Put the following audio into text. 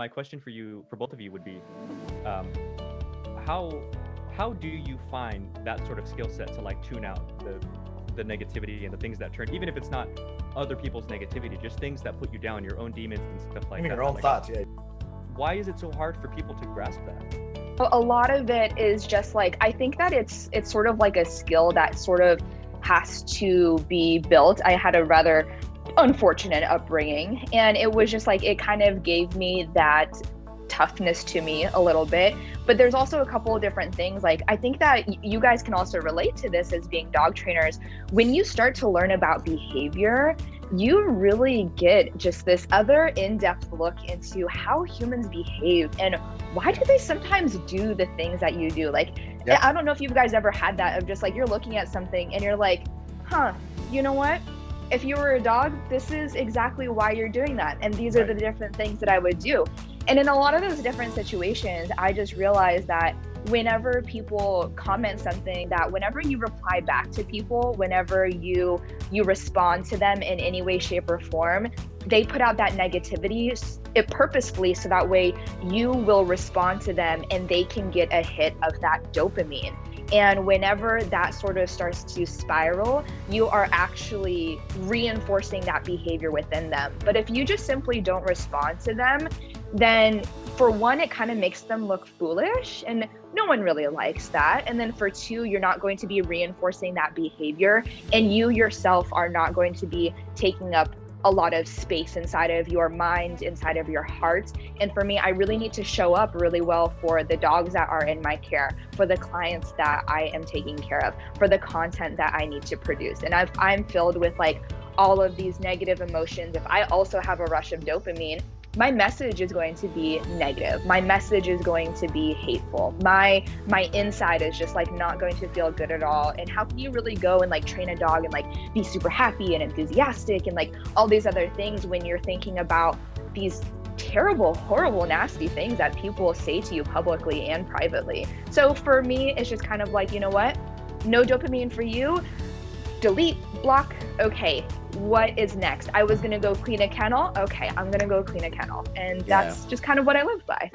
my question for you, for both of you, would be, how do you find that sort of skill set to like tune out the negativity and the things that turn, even if it's not other people's negativity, just things that put you down, your own demons and stuff like that. Your own thoughts, yeah. Why is it so hard for people to grasp that? A lot of it is just like, I think that it's sort of like a skill that sort of has to be built. I had a rather unfortunate upbringing, and it was just like, it kind of gave me that toughness to me a little bit. But there's also a couple of different things. Like, I think that you guys can also relate to this as being dog trainers. When you start to learn about behavior, you really get just this other in-depth look into how humans behave and why do they sometimes do the things that you do. Like, yeah. I don't know if you guys ever had that of just like, you're looking at something and you're like, you know what? If you were a dog, this is exactly why you're doing that. And these are the different things that I would do. And in a lot of those different situations, I just realized that whenever people comment something, that whenever you reply back to people, whenever you respond to them in any way, shape, or form, they put out that negativity purposefully, so that way you will respond to them and they can get a hit of that dopamine. And whenever that sort of starts to spiral, you are actually reinforcing that behavior within them. But if you just simply don't respond to them, then for one, it kind of makes them look foolish, and no one really likes that. And then for two, you're not going to be reinforcing that behavior, and you yourself are not going to be taking up a lot of space inside of your mind, inside of your heart. And for me, I really need to show up really well for the dogs that are in my care, for the clients that I am taking care of, for the content that I need to produce. And I'm filled with like all of these negative emotions. If I also have a rush of dopamine, my message is going to be negative. My message is going to be hateful. My inside is just like not going to feel good at all. And how can you really go and like train a dog and like be super happy and enthusiastic and like all these other things when you're thinking about these terrible, horrible, nasty things that people say to you publicly and privately? So for me, it's just kind of like, you know what? No dopamine for you. Delete, block. Okay, what is next? I was gonna go clean a kennel. Okay, I'm gonna go clean a kennel. And that's just kind of what I live by.